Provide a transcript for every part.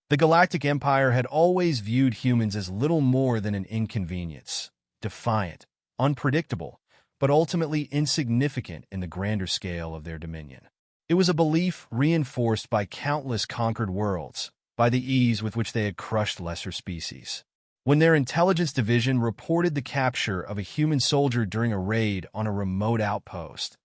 The Galactic Empire had always viewed humans as little more than an inconvenience, defiant, unpredictable, but ultimately insignificant in the grander scale of their dominion. It was a belief reinforced by countless conquered worlds, by the ease with which they had crushed lesser species. When their intelligence division reported the capture of a human soldier during a raid on a remote outpost,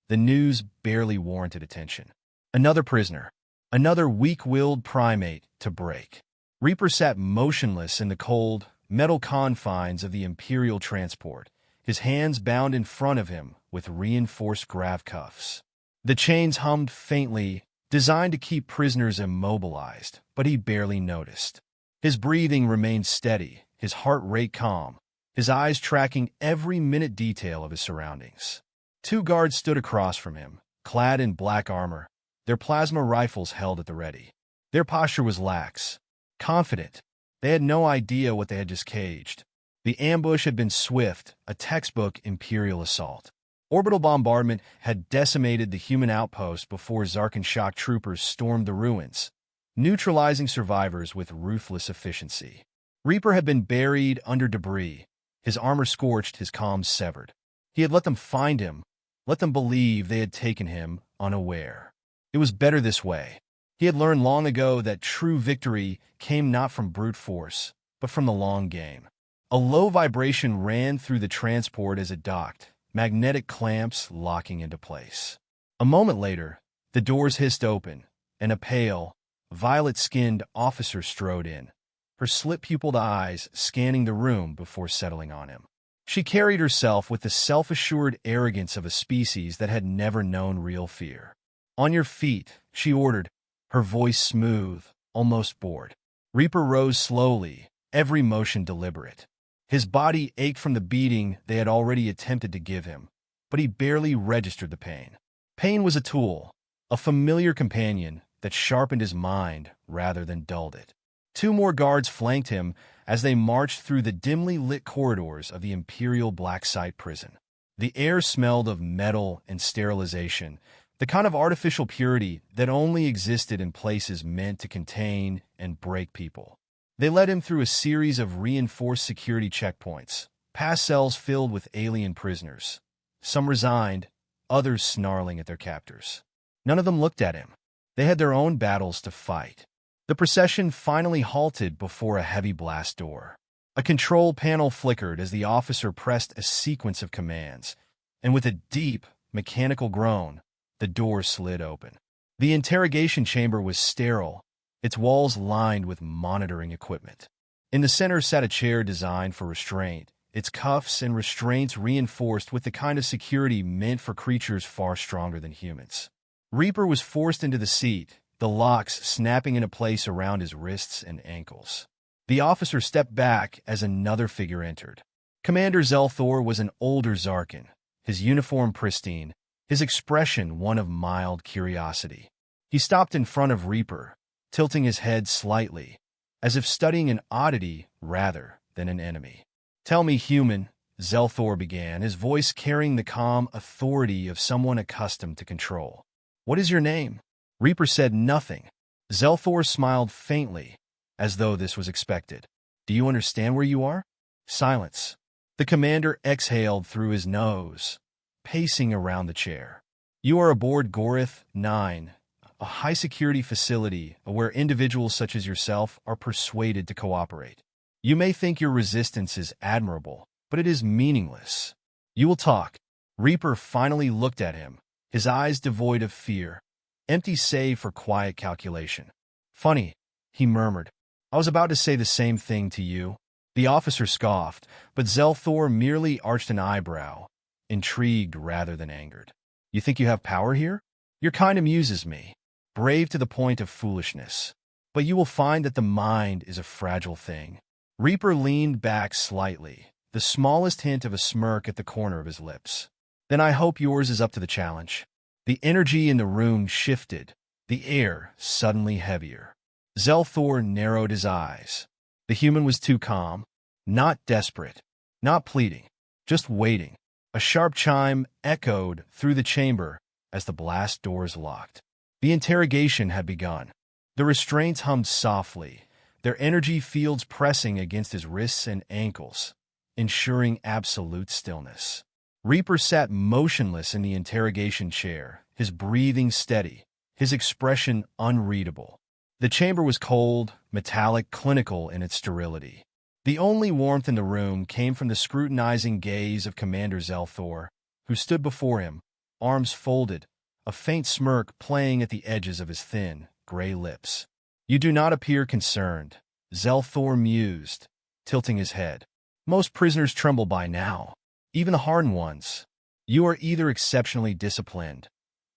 the news barely warranted attention. Another prisoner, another weak-willed primate to break. Reaper sat motionless in the cold, metal confines of the Imperial transport, his hands bound in front of him with reinforced grav cuffs. The chains hummed faintly, designed to keep prisoners immobilized, but he barely noticed. His breathing remained steady, his heart rate calm, his eyes tracking every minute detail of his surroundings. Two guards stood across from him, clad in black armor, their plasma rifles held at the ready. Their posture was lax, confident. They had no idea what they had just caged. The ambush had been swift, a textbook Imperial assault. Orbital bombardment had decimated the human outpost before Zarkan shock troopers stormed the ruins, neutralizing survivors with ruthless efficiency. Reaper had been buried under debris, his armor scorched, his comms severed. He had let them find him, let them believe they had taken him unaware. It was better this way. He had learned long ago that true victory came not from brute force, but from the long game. A low vibration ran through the transport as it docked, magnetic clamps locking into place. A moment later, the doors hissed open, and a pale, violet-skinned officer strode in, her slit-pupiled eyes scanning the room before settling on him. She carried herself with the self-assured arrogance of a species that had never known real fear. "On your feet," she ordered, her voice smooth, almost bored. Reaper rose slowly, every motion deliberate. His body ached from the beating they had already attempted to give him, but he barely registered the pain. Pain was a tool, a familiar companion that sharpened his mind rather than dulled it. Two more guards flanked him as they marched through the dimly lit corridors of the Imperial Black Site prison. The air smelled of metal and sterilization, the kind of artificial purity that only existed in places meant to contain and break people. They led him through a series of reinforced security checkpoints, past cells filled with alien prisoners, some resigned, others snarling at their captors. None of them looked at him. They had their own battles to fight. The procession finally halted before a heavy blast door. A control panel flickered as the officer pressed a sequence of commands, and with a deep, mechanical groan, the door slid open. The interrogation chamber was sterile, its walls lined with monitoring equipment. In the center sat a chair designed for restraint, its cuffs and restraints reinforced with the kind of security meant for creatures far stronger than humans. Reaper was forced into the seat, the locks snapping into place around his wrists and ankles. The officer stepped back as another figure entered. Commander Zelthor was an older Zarkan, his uniform pristine, his expression one of mild curiosity. He stopped in front of Reaper, tilting his head slightly, as if studying an oddity rather than an enemy. "Tell me, human," Zelthor began, his voice carrying the calm authority of someone accustomed to control. "What is your name?" Reaper said nothing. Zelthor smiled faintly, as though this was expected. "Do you understand where you are?" Silence. The commander exhaled through his nose, pacing around the chair. "You are aboard Gorith 9, a high-security facility where individuals such as yourself are persuaded to cooperate. You may think your resistance is admirable, but it is meaningless. You will talk." Reaper finally looked at him, his eyes devoid of fear, empty save for quiet calculation. "Funny," he murmured. "I was about to say the same thing to you." The officer scoffed, but Zelthor merely arched an eyebrow, intrigued rather than angered. "You think you have power here? Your kind amuses me, brave to the point of foolishness. But you will find that the mind is a fragile thing." Reaper leaned back slightly, the smallest hint of a smirk at the corner of his lips. "Then I hope yours is up to the challenge." The energy in the room shifted, the air suddenly heavier. Zelthor narrowed his eyes. The human was too calm, not desperate, not pleading, just waiting. A sharp chime echoed through the chamber as the blast doors locked. The interrogation had begun. The restraints hummed softly, their energy fields pressing against his wrists and ankles, ensuring absolute stillness. Reaper sat motionless in the interrogation chair, his breathing steady, his expression unreadable. The chamber was cold, metallic, clinical in its sterility. The only warmth in the room came from the scrutinizing gaze of Commander Zelthor, who stood before him, arms folded, a faint smirk playing at the edges of his thin, gray lips. "You do not appear concerned," Zelthor mused, tilting his head. "Most prisoners tremble by now, even the hardened ones. You are either exceptionally disciplined,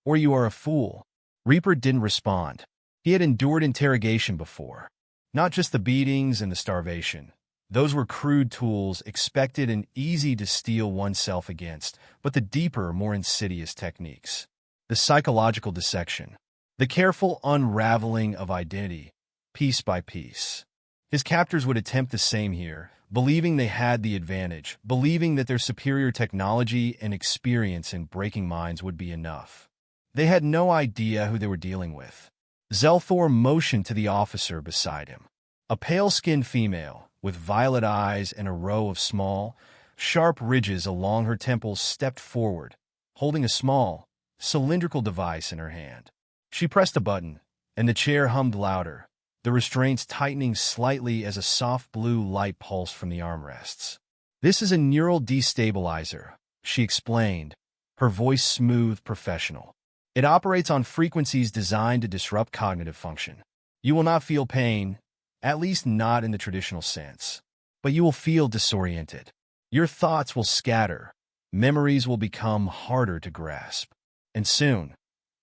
or you are a fool." Reaper didn't respond. He had endured interrogation before. Not just the beatings and the starvation. Those were crude tools expected and easy to steel oneself against, but the deeper, more insidious techniques. The psychological dissection. The careful unraveling of identity, piece by piece. His captors would attempt the same here, believing they had the advantage, believing that their superior technology and experience in breaking minds would be enough. They had no idea who they were dealing with. Zelthor motioned to the officer beside him. A pale-skinned female, with violet eyes and a row of small, sharp ridges along her temples, stepped forward, holding a small, cylindrical device in her hand. She pressed a button, and the chair hummed louder, the restraints tightening slightly as a soft blue light pulsed from the armrests. "This is a neural destabilizer," she explained, her voice smooth, professional. "It operates on frequencies designed to disrupt cognitive function. You will not feel pain, at least not in the traditional sense, but you will feel disoriented. Your thoughts will scatter, memories will become harder to grasp, and soon,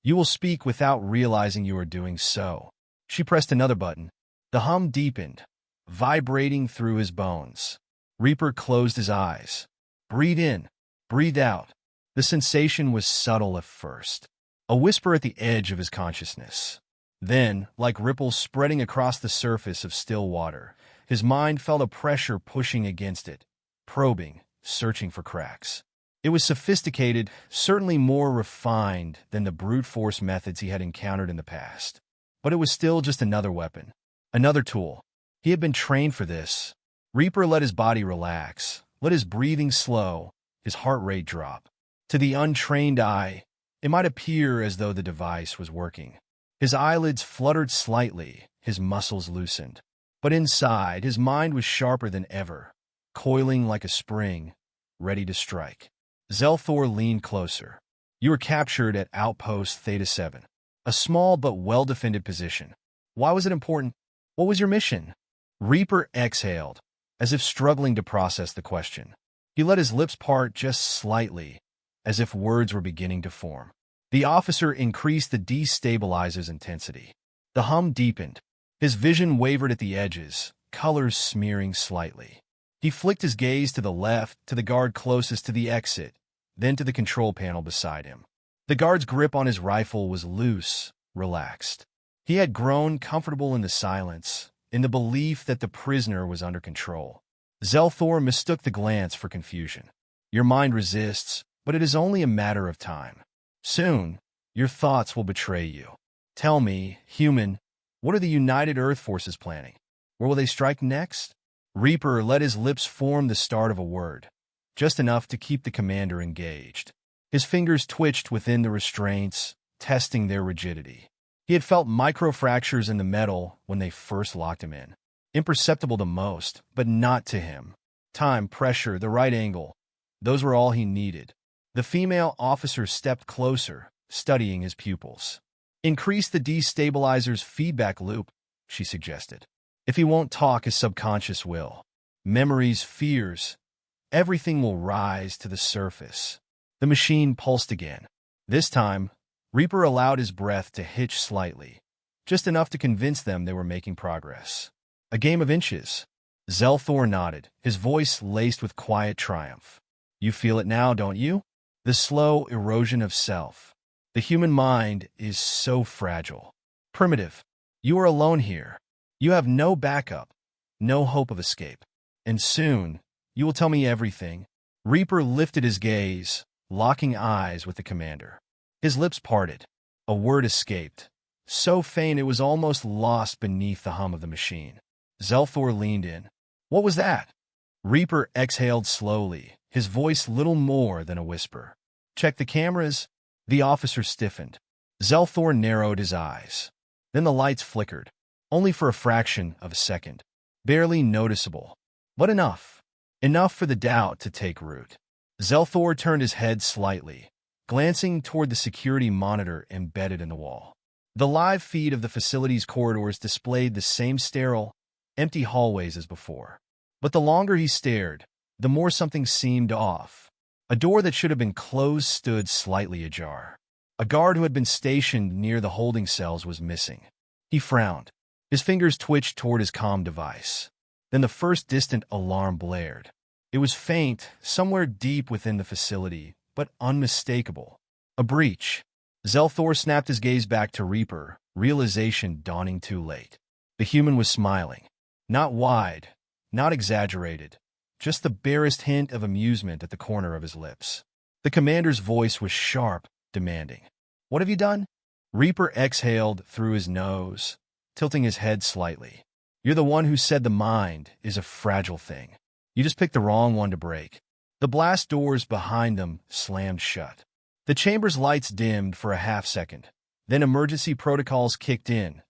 you will speak without realizing you are doing so." She pressed another button. The hum deepened, vibrating through his bones. Reaper closed his eyes. Breathe in, breathe out. The sensation was subtle at first, a whisper at the edge of his consciousness. Then, like ripples spreading across the surface of still water, his mind felt a pressure pushing against it, probing, searching for cracks. It was sophisticated, certainly more refined than the brute force methods he had encountered in the past. But it was still just another weapon, another tool. He had been trained for this. Reaper let his body relax, let his breathing slow, his heart rate drop. To the untrained eye, it might appear as though the device was working. His eyelids fluttered slightly, his muscles loosened. But inside, his mind was sharper than ever, coiling like a spring, ready to strike. Zelthor leaned closer. "You were captured at Outpost Theta 7. A small but well-defended position. Why was it important? What was your mission?" Reaper exhaled, as if struggling to process the question. He let his lips part just slightly, as if words were beginning to form. The officer increased the destabilizer's intensity. The hum deepened. His vision wavered at the edges, colors smearing slightly. He flicked his gaze to the left, to the guard closest to the exit, then to the control panel beside him. The guard's grip on his rifle was loose, relaxed. He had grown comfortable in the silence, in the belief that the prisoner was under control. Zelthor mistook the glance for confusion. "Your mind resists, but it is only a matter of time. Soon, your thoughts will betray you. Tell me, human, what are the United Earth Forces planning? Where will they strike next?" Reaper let his lips form the start of a word, just enough to keep the commander engaged. His fingers twitched within the restraints, testing their rigidity. He had felt microfractures in the metal when they first locked him in. Imperceptible to most, but not to him. Time, pressure, the right angle. Those were all he needed. The female officer stepped closer, studying his pupils. "Increase the destabilizer's feedback loop," she suggested. "If he won't talk, his subconscious will. Memories, fears, everything will rise to the surface." The machine pulsed again. This time, Reaper allowed his breath to hitch slightly, just enough to convince them they were making progress. "A game of inches." Zelthor nodded, his voice laced with quiet triumph. "You feel it now, don't you? The slow erosion of self. The human mind is so fragile. Primitive. You are alone here. You have no backup, no hope of escape. And soon, you will tell me everything." Reaper lifted his gaze, locking eyes with the commander. His lips parted. A word escaped, so faint it was almost lost beneath the hum of the machine. Zelthor leaned in. "What was that?" Reaper exhaled slowly, his voice little more than a whisper. "Check the cameras." The officer stiffened. Zelthor narrowed his eyes. Then the lights flickered, only for a fraction of a second. Barely noticeable, but enough. Enough for the doubt to take root. Zelthor turned his head slightly, glancing toward the security monitor embedded in the wall. The live feed of the facility's corridors displayed the same sterile, empty hallways as before. But the longer he stared, the more something seemed off. A door that should have been closed stood slightly ajar. A guard who had been stationed near the holding cells was missing. He frowned. His fingers twitched toward his comm device. Then the first distant alarm blared. It was faint, somewhere deep within the facility, but unmistakable. A breach. Zelthor snapped his gaze back to Reaper, realization dawning too late. The human was smiling. Not wide, not exaggerated, just the barest hint of amusement at the corner of his lips. The commander's voice was sharp, demanding. "What have you done?" Reaper exhaled through his nose, tilting his head slightly. "You're the one who said the mind is a fragile thing. You just picked the wrong one to break." The blast doors behind them slammed shut. The chamber's lights dimmed for a half-second. Then emergency protocols kicked in,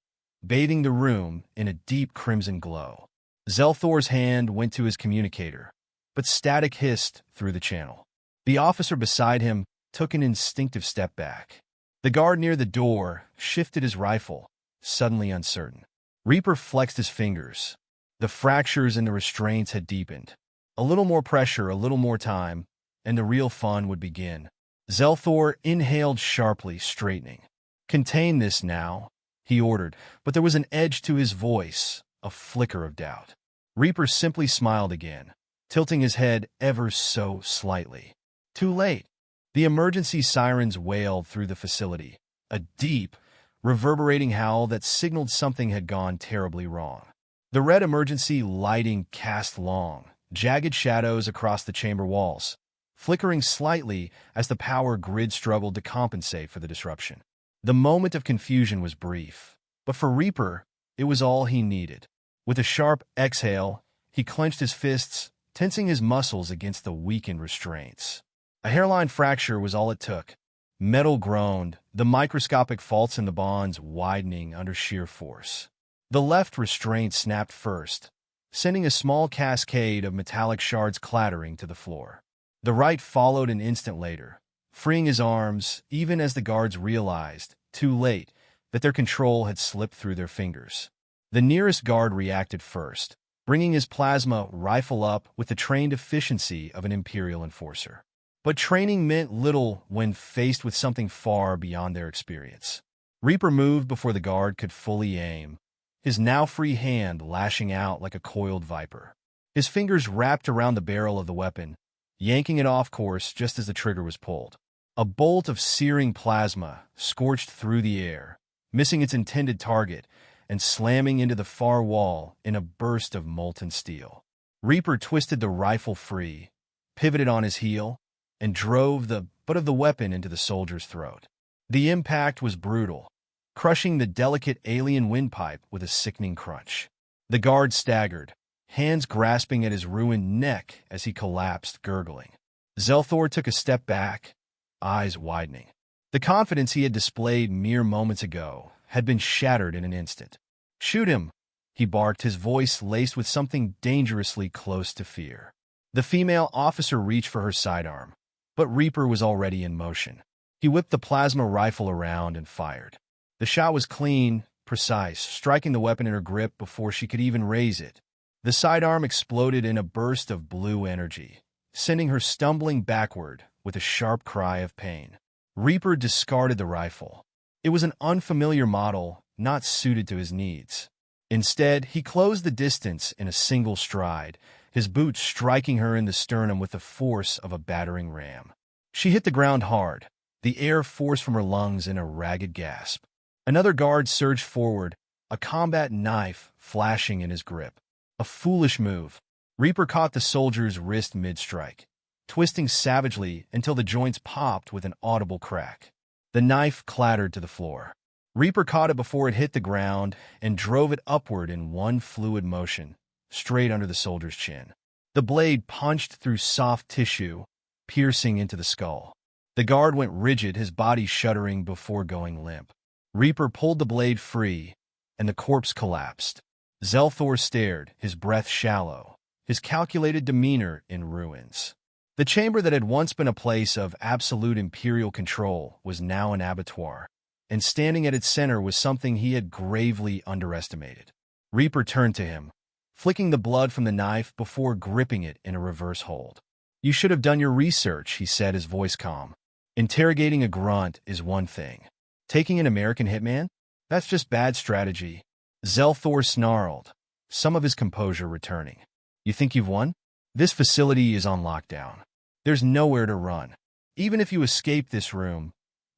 bathing the room in a deep crimson glow. Zelthor's hand went to his communicator, but static hissed through the channel. The officer beside him took an instinctive step back. The guard near the door shifted his rifle, suddenly uncertain. Reaper flexed his fingers. The fractures in the restraints had deepened. A little more pressure, a little more time, and the real fun would begin. Zelthor inhaled sharply, straightening. "Contain this now," he ordered, but there was an edge to his voice, a flicker of doubt. Reaper simply smiled again, tilting his head ever so slightly. Too late. The emergency sirens wailed through the facility, a deep, reverberating howl that signaled something had gone terribly wrong. The red emergency lighting cast long, jagged shadows across the chamber walls, flickering slightly as the power grid struggled to compensate for the disruption. The moment of confusion was brief, but for Reaper, it was all he needed. With a sharp exhale, he clenched his fists, tensing his muscles against the weakened restraints. A hairline fracture was all it took. Metal groaned, the microscopic faults in the bonds widening under sheer force. The left restraint snapped first, sending a small cascade of metallic shards clattering to the floor. The right followed an instant later, freeing his arms even as the guards realized, too late, that their control had slipped through their fingers. The nearest guard reacted first, bringing his plasma rifle up with the trained efficiency of an Imperial enforcer. But training meant little when faced with something far beyond their experience. Reaper moved before the guard could fully aim, his now free hand lashing out like a coiled viper. His fingers wrapped around the barrel of the weapon, yanking it off course just as the trigger was pulled. A bolt of searing plasma scorched through the air, missing its intended target and slamming into the far wall in a burst of molten steel. Reaper twisted the rifle free, pivoted on his heel, and drove the butt of the weapon into the soldier's throat. The impact was brutal, crushing the delicate alien windpipe with a sickening crunch. The guard staggered, hands grasping at his ruined neck as he collapsed, gurgling. Zelthor took a step back, eyes widening. The confidence he had displayed mere moments ago had been shattered in an instant. "Shoot him!" he barked, his voice laced with something dangerously close to fear. The female officer reached for her sidearm, but Reaper was already in motion. He whipped the plasma rifle around and fired. The shot was clean, precise, striking the weapon in her grip before she could even raise it. The sidearm exploded in a burst of blue energy, sending her stumbling backward with a sharp cry of pain. Reaper discarded the rifle. It was an unfamiliar model, not suited to his needs. Instead, he closed the distance in a single stride, his boot striking her in the sternum with the force of a battering ram. She hit the ground hard, the air forced from her lungs in a ragged gasp. Another guard surged forward, a combat knife flashing in his grip. A foolish move. Reaper caught the soldier's wrist mid-strike, twisting savagely until the joints popped with an audible crack. The knife clattered to the floor. Reaper caught it before it hit the ground and drove it upward in one fluid motion, straight under the soldier's chin. The blade punched through soft tissue, piercing into the skull. The guard went rigid, his body shuddering before going limp. Reaper pulled the blade free, and the corpse collapsed. Zelthor stared, his breath shallow, his calculated demeanor in ruins. The chamber that had once been a place of absolute imperial control was now an abattoir, and standing at its center was something he had gravely underestimated. Reaper turned to him, flicking the blood from the knife before gripping it in a reverse hold. "You should have done your research," he said, his voice calm. "Interrogating a grunt is one thing. Taking an American hitman? That's just bad strategy." Zelthor snarled, some of his composure returning. "You think you've won? This facility is on lockdown. There's nowhere to run. Even if you escape this room,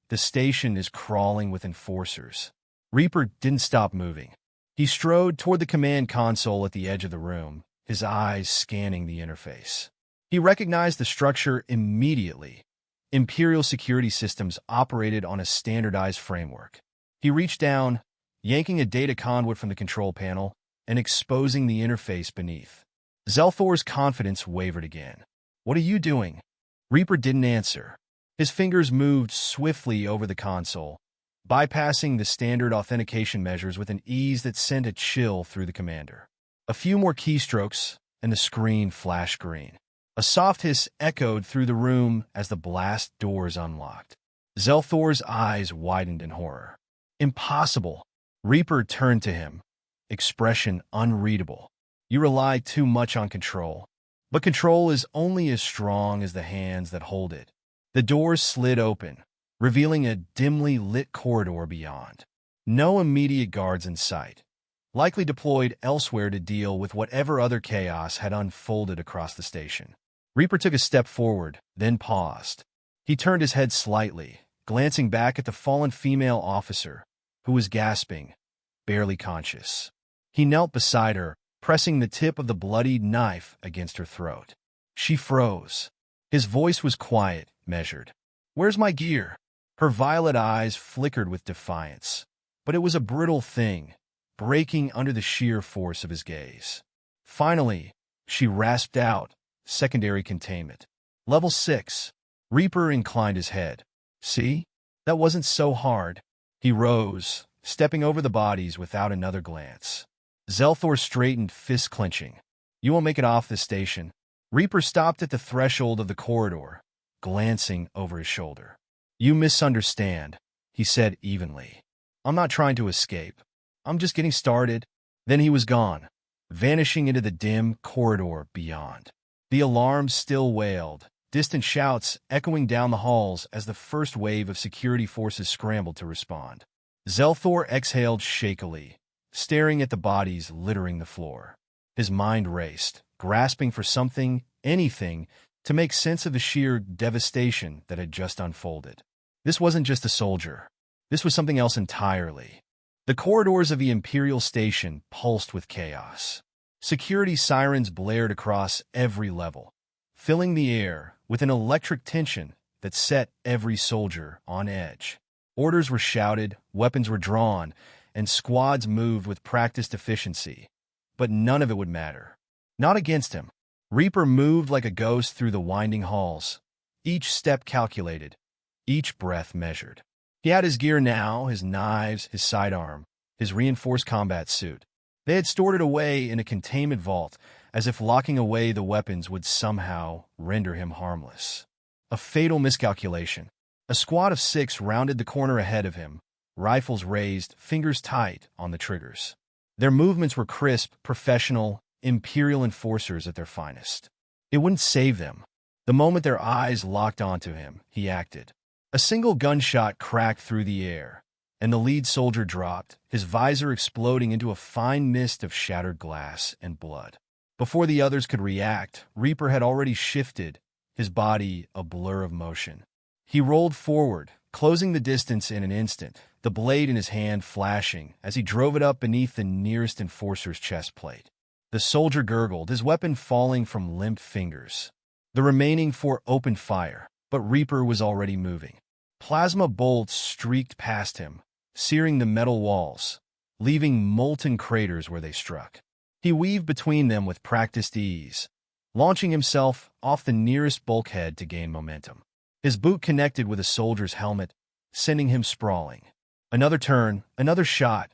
the station is crawling with enforcers." Reaper didn't stop moving. He strode toward the command console at the edge of the room, his eyes scanning the interface. He recognized the structure immediately. Imperial security systems operated on a standardized framework. He reached down, yanking a data conduit from the control panel and exposing the interface beneath. Zelthor's confidence wavered again. "What are you doing?" Reaper didn't answer. His fingers moved swiftly over the console, bypassing the standard authentication measures with an ease that sent a chill through the commander. A few more keystrokes, and the screen flashed green. A soft hiss echoed through the room as the blast doors unlocked. Zelthor's eyes widened in horror. "Impossible." Reaper turned to him, expression unreadable. "You rely too much on control. But control is only as strong as the hands that hold it." The doors slid open, revealing a dimly lit corridor beyond. No immediate guards in sight, likely deployed elsewhere to deal with whatever other chaos had unfolded across the station. Reaper took a step forward, then paused. He turned his head slightly, glancing back at the fallen female officer, who was gasping, barely conscious. He knelt beside her, pressing the tip of the bloodied knife against her throat. She froze. His voice was quiet, measured. "Where's my gear?" Her violet eyes flickered with defiance, but it was a brittle thing, breaking under the sheer force of his gaze. Finally, she rasped out, "Secondary containment. Level 6. Reaper inclined his head. "See? That wasn't so hard." He rose, stepping over the bodies without another glance. Zelthor straightened, fists clenching. "You won't make it off this station." Reaper stopped at the threshold of the corridor, glancing over his shoulder. "You misunderstand," he said evenly. "I'm not trying to escape. I'm just getting started." Then he was gone, vanishing into the dim corridor beyond. The alarms still wailed, distant shouts echoing down the halls as the first wave of security forces scrambled to respond. Zelthor exhaled shakily, staring at the bodies littering the floor. His mind raced, grasping for something, anything, to make sense of the sheer devastation that had just unfolded. This wasn't just a soldier. This was something else entirely. The corridors of the Imperial Station pulsed with chaos. Security sirens blared across every level, filling the air with an electric tension that set every soldier on edge. Orders were shouted, weapons were drawn, and squads moved with practiced efficiency. But none of it would matter. Not against him. Reaper moved like a ghost through the winding halls, each step calculated, each breath measured. He had his gear now, his knives, his sidearm, his reinforced combat suit. They had stored it away in a containment vault, as if locking away the weapons would somehow render him harmless. A fatal miscalculation. A squad of 6 rounded the corner ahead of him, rifles raised, fingers tight on the triggers. Their movements were crisp, professional, Imperial enforcers at their finest. It wouldn't save them. The moment their eyes locked onto him, he acted. A single gunshot cracked through the air, and the lead soldier dropped, his visor exploding into a fine mist of shattered glass and blood. Before the others could react, Reaper had already shifted, his body a blur of motion. He rolled forward, closing the distance in an instant, the blade in his hand flashing as he drove it up beneath the nearest enforcer's chest plate. The soldier gurgled, his weapon falling from limp fingers. The remaining 4 opened fire, but Reaper was already moving. Plasma bolts streaked past him, searing the metal walls, leaving molten craters where they struck. He weaved between them with practiced ease, launching himself off the nearest bulkhead to gain momentum. His boot connected with a soldier's helmet, sending him sprawling. Another turn, another shot,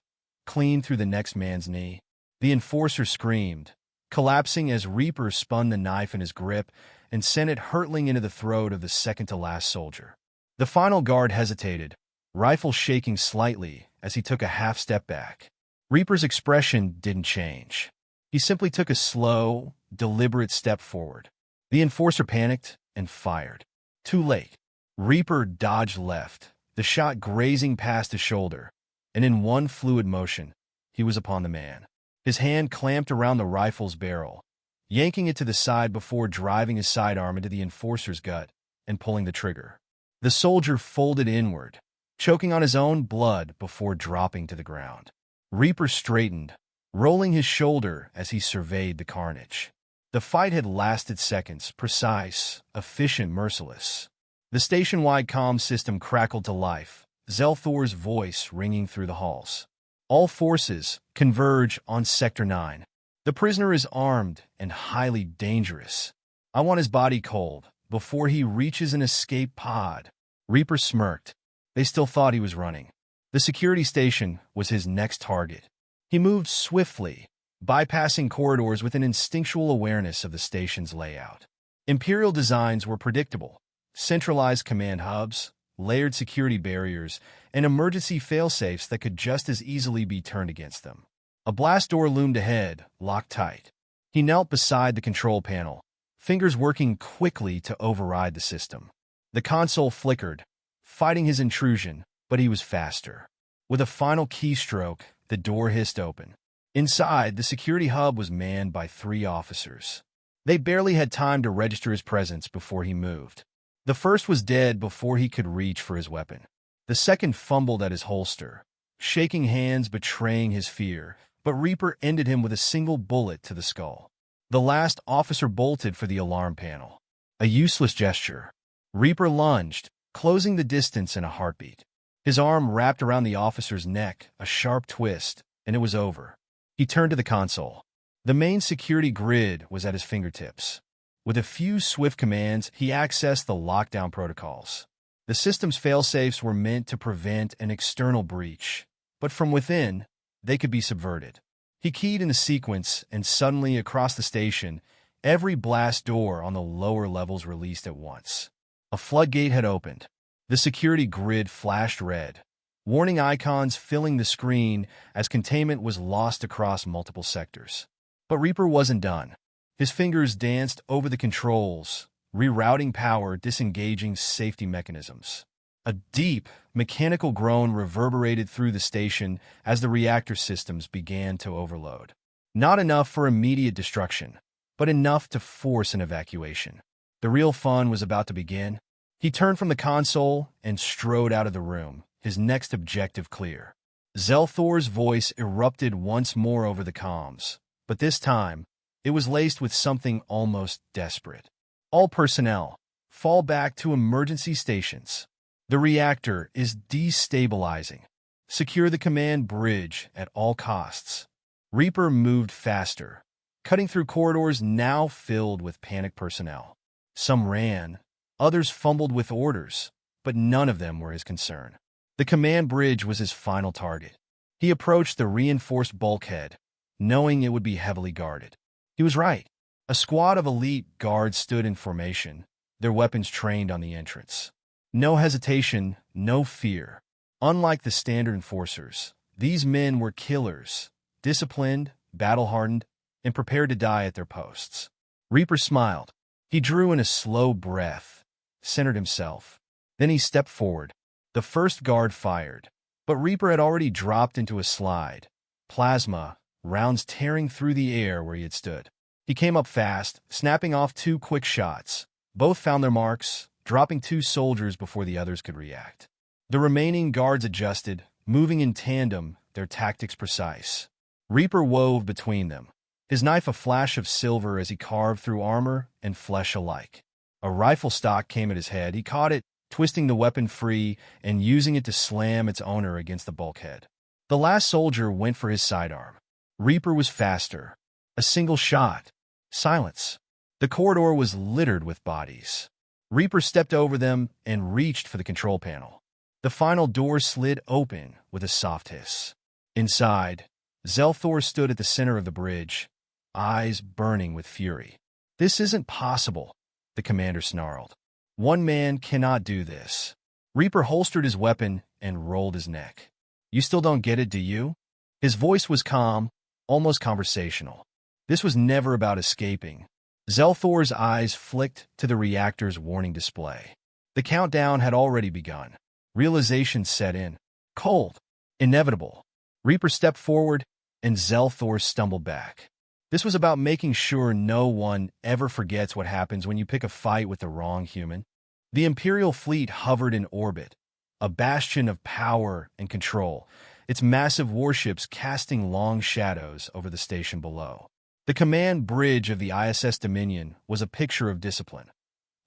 clean through the next man's knee. The enforcer screamed, collapsing as Reaper spun the knife in his grip and sent it hurtling into the throat of the second-to-last soldier. The final guard hesitated, rifle shaking slightly as he took a half-step back. Reaper's expression didn't change. He simply took a slow, deliberate step forward. The enforcer panicked and fired. Too late. Reaper dodged left, the shot grazing past his shoulder, and in one fluid motion, he was upon the man. His hand clamped around the rifle's barrel, yanking it to the side before driving his sidearm into the enforcer's gut and pulling the trigger. The soldier folded inward, choking on his own blood before dropping to the ground. Reaper straightened, rolling his shoulder as he surveyed the carnage. The fight had lasted seconds, precise, efficient, merciless. The station-wide comm system crackled to life, Zelthor's voice ringing through the halls. All forces converge on Sector 9. The prisoner is armed and highly dangerous. I want his body cold before he reaches an escape pod. Reaper smirked. They still thought he was running. The security station was his next target. He moved swiftly, bypassing corridors with an instinctual awareness of the station's layout. Imperial designs were predictable. Centralized command hubs, layered security barriers, and emergency failsafes that could just as easily be turned against them. A blast door loomed ahead, locked tight. He knelt beside the control panel, fingers working quickly to override the system. The console flickered, fighting his intrusion, but he was faster. With a final keystroke, the door hissed open. Inside, the security hub was manned by 3 officers. They barely had time to register his presence before he moved. The first was dead before he could reach for his weapon. The second fumbled at his holster, shaking hands betraying his fear, but Reaper ended him with a single bullet to the skull. The last officer bolted for the alarm panel. A useless gesture. Reaper lunged, closing the distance in a heartbeat. His arm wrapped around the officer's neck, a sharp twist, and it was over. He turned to the console. The main security grid was at his fingertips. With a few swift commands, he accessed the lockdown protocols. The system's failsafes were meant to prevent an external breach, but from within, they could be subverted. He keyed in the sequence, and suddenly across the station, every blast door on the lower levels released at once. A floodgate had opened. The security grid flashed red, warning icons filling the screen as containment was lost across multiple sectors. But Reaper wasn't done. His fingers danced over the controls, rerouting power, disengaging safety mechanisms. A deep, mechanical groan reverberated through the station as the reactor systems began to overload. Not enough for immediate destruction, but enough to force an evacuation. The real fun was about to begin. He turned from the console and strode out of the room, his next objective clear. Zelthor's voice erupted once more over the comms, but this time, it was laced with something almost desperate. All personnel, fall back to emergency stations. The reactor is destabilizing. Secure the command bridge at all costs. Reaper moved faster, cutting through corridors now filled with panicked personnel. Some ran, others fumbled with orders, but none of them were his concern. The command bridge was his final target. He approached the reinforced bulkhead, knowing it would be heavily guarded. He was right. A squad of elite guards stood in formation, their weapons trained on the entrance. No hesitation, no fear. Unlike the standard enforcers, these men were killers, disciplined, battle-hardened, and prepared to die at their posts. Reaper smiled. He drew in a slow breath, centered himself. Then he stepped forward. The first guard fired, but Reaper had already dropped into a slide. Plasma, rounds tearing through the air where he had stood. He came up fast, snapping off 2 quick shots. Both found their marks, dropping 2 soldiers before the others could react. The remaining guards adjusted, moving in tandem, their tactics precise. Reaper wove between them, his knife a flash of silver as he carved through armor and flesh alike. A rifle stock came at his head. He caught it, twisting the weapon free and using it to slam its owner against the bulkhead. The last soldier went for his sidearm. Reaper was faster. A single shot. Silence. The corridor was littered with bodies. Reaper stepped over them and reached for the control panel. The final door slid open with a soft hiss. Inside, Zelthor stood at the center of the bridge, eyes burning with fury. "This isn't possible," the commander snarled. "One man cannot do this." Reaper holstered his weapon and rolled his neck. "You still don't get it, do you?" His voice was calm, almost conversational. This was never about escaping. Zelthor's eyes flicked to the reactor's warning display. The countdown had already begun. Realization set in. Cold. Inevitable. Reaper stepped forward, and Zelthor stumbled back. This was about making sure no one ever forgets what happens when you pick a fight with the wrong human. The Imperial fleet hovered in orbit, a bastion of power and control, its massive warships casting long shadows over the station below. The command bridge of the ISS Dominion was a picture of discipline.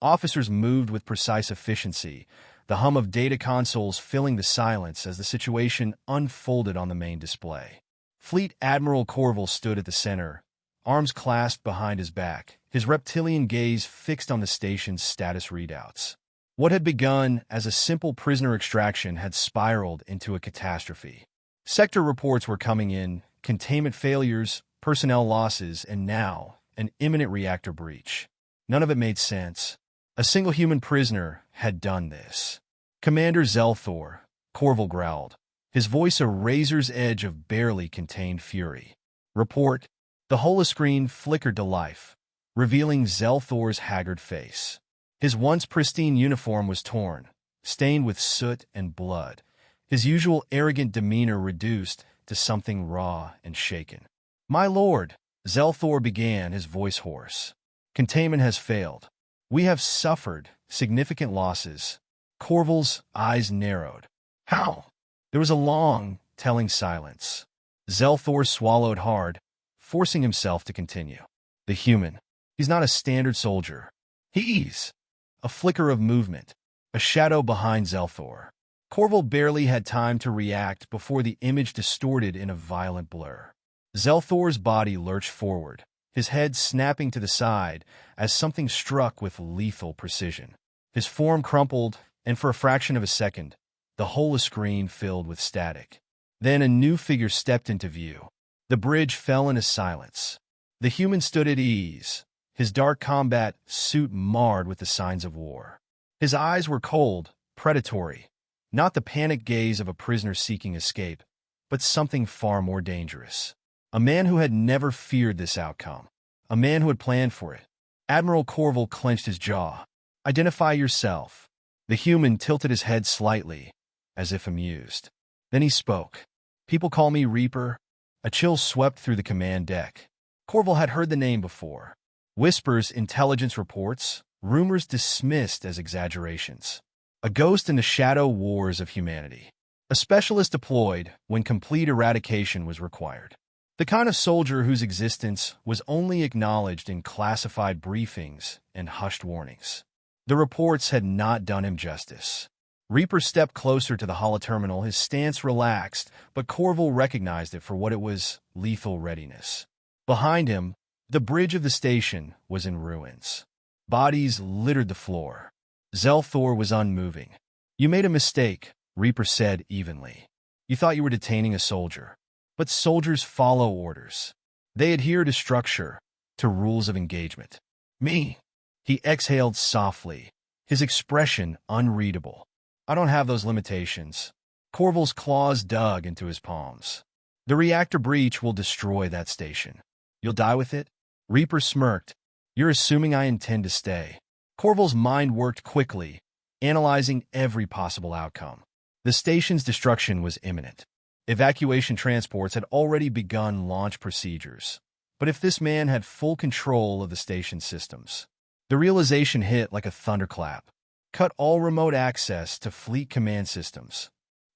Officers moved with precise efficiency, the hum of data consoles filling the silence as the situation unfolded on the main display. Fleet Admiral Corval stood at the center, arms clasped behind his back, his reptilian gaze fixed on the station's status readouts. What had begun as a simple prisoner extraction had spiraled into a catastrophe. Sector reports were coming in, containment failures, personnel losses, and now, an imminent reactor breach. None of it made sense. A single human prisoner had done this. "Commander Zelthor," Corval growled, his voice a razor's edge of barely contained fury. "Report." The holoscreen flickered to life, revealing Zelthor's haggard face. His once pristine uniform was torn, stained with soot and blood, his usual arrogant demeanor reduced to something raw and shaken. "My lord," Zelthor began, his voice hoarse. "Containment has failed. We have suffered significant losses." Corval's eyes narrowed. "How?" There was a long, telling silence. Zelthor swallowed hard, forcing himself to continue. "The human. He's not a standard soldier. He's—" A flicker of movement, a shadow behind Zelthor. Corval barely had time to react before the image distorted in a violent blur. Zelthor's body lurched forward, his head snapping to the side as something struck with lethal precision. His form crumpled, and for a fraction of a second, the whole screen filled with static. Then a new figure stepped into view. The bridge fell into silence. The human stood at ease, his dark combat suit marred with the signs of war. His eyes were cold, predatory, not the panic gaze of a prisoner seeking escape, but something far more dangerous. A man who had never feared this outcome. A man who had planned for it. Admiral Corval clenched his jaw. "Identify yourself." The human tilted his head slightly, as if amused. Then he spoke. "People call me Reaper." A chill swept through the command deck. Corval had heard the name before. Whispers, intelligence reports, rumors dismissed as exaggerations. A ghost in the shadow wars of humanity. A specialist deployed when complete eradication was required. The kind of soldier whose existence was only acknowledged in classified briefings and hushed warnings. The reports had not done him justice. Reaper stepped closer to the holoterminal, his stance relaxed, but Corval recognized it for what it was: lethal readiness. Behind him, the bridge of the station was in ruins. Bodies littered the floor. Zelthor was unmoving. "You made a mistake," Reaper said evenly. "You thought you were detaining a soldier. But soldiers follow orders. They adhere to structure, to rules of engagement." "Me?" He exhaled softly, his expression unreadable. "I don't have those limitations." Corval's claws dug into his palms. "The reactor breach will destroy that station. You'll die with it?" Reaper smirked. "You're assuming I intend to stay." Corval's mind worked quickly, analyzing every possible outcome. The station's destruction was imminent. Evacuation transports had already begun launch procedures. But if this man had full control of the station systems, the realization hit like a thunderclap. Cut all remote access to fleet command systems.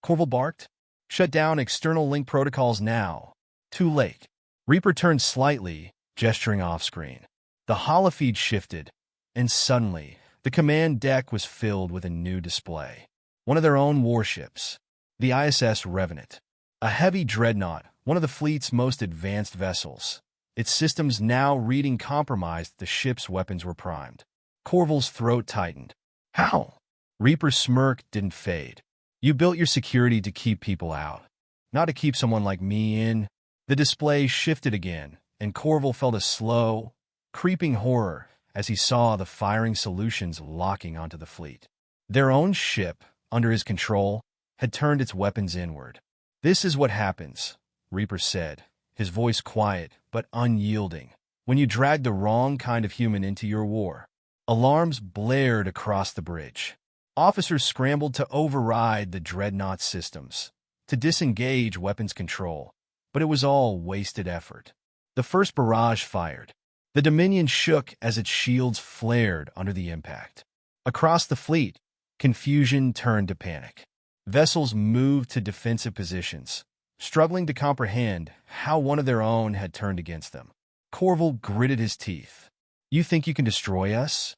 Corval barked. "Shut down external link protocols now." Too late. Reaper turned slightly, gesturing off-screen. The holofeed shifted, and suddenly, The command deck was filled with a new display. One of their own warships, the ISS Revenant, a heavy dreadnought, one of the fleet's most advanced vessels. Its systems now reading compromised, the ship's weapons were primed. Corval's throat tightened. How? Reaper's smirk didn't fade. You built your security to keep people out, not to keep someone like me in. The display shifted again, and Corval felt a slow, creeping horror as he saw the firing solutions locking onto the fleet. Their own ship, under his control, had turned its weapons inward. This is what happens, Reaper said, his voice quiet but unyielding, when you drag the wrong kind of human into your war. Alarms blared across the bridge. Officers scrambled to override the dreadnought systems, to disengage weapons control, but it was all wasted effort. The first barrage fired. The Dominion shook as its shields flared under the impact. Across the fleet, confusion turned to panic. Vessels moved to defensive positions, struggling to comprehend how one of their own had turned against them. Corval gritted his teeth. You think you can destroy us?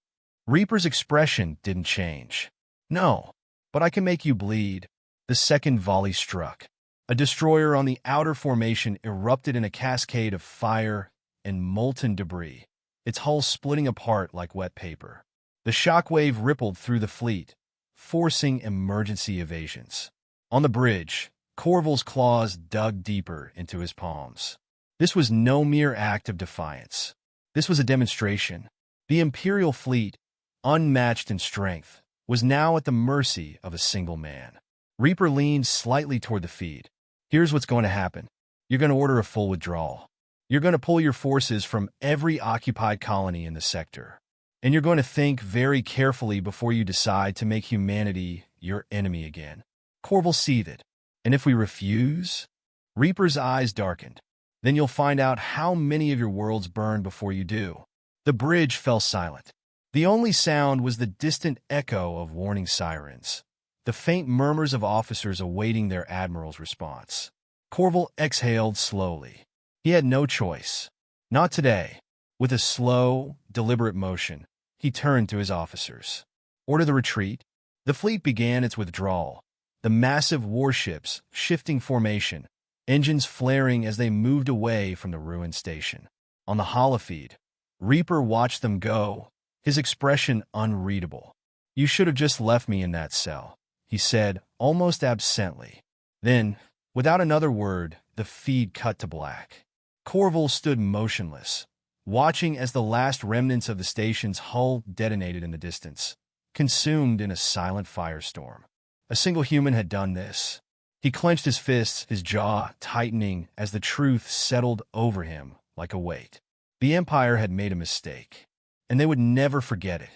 Reaper's expression didn't change. No, but I can make you bleed. The second volley struck. A destroyer on the outer formation erupted in a cascade of fire and molten debris, its hull splitting apart like wet paper. The shockwave rippled through the fleet, forcing emergency evasions. On the bridge, Corval's claws dug deeper into his palms. This was no mere act of defiance. This was a demonstration. The Imperial fleet, unmatched in strength, was now at the mercy of a single man. Reaper leaned slightly toward the feed. Here's what's going to happen. You're going to order a full withdrawal. You're going to pull your forces from every occupied colony in the sector. And you're going to think very carefully before you decide to make humanity your enemy again. Corval seethed. And if we refuse? Reaper's eyes darkened. Then you'll find out how many of your worlds burn before you do. The bridge fell silent. The only sound was the distant echo of warning sirens, the faint murmurs of officers awaiting their admiral's response. Corval exhaled slowly. He had no choice. Not today. With a slow, deliberate motion, he turned to his officers. Order the retreat. The fleet began its withdrawal, the massive warships shifting formation, engines flaring as they moved away from the ruined station. On the holofeed, Reaper watched them go, his expression unreadable. You should have just left me in that cell, he said, almost absently. Then, without another word, the feed cut to black. Corval stood motionless, watching as the last remnants of the station's hull detonated in the distance, consumed in a silent firestorm. A single human had done this. He clenched his fists, his jaw tightening as the truth settled over him like a weight. The Empire had made a mistake, and they would never forget it.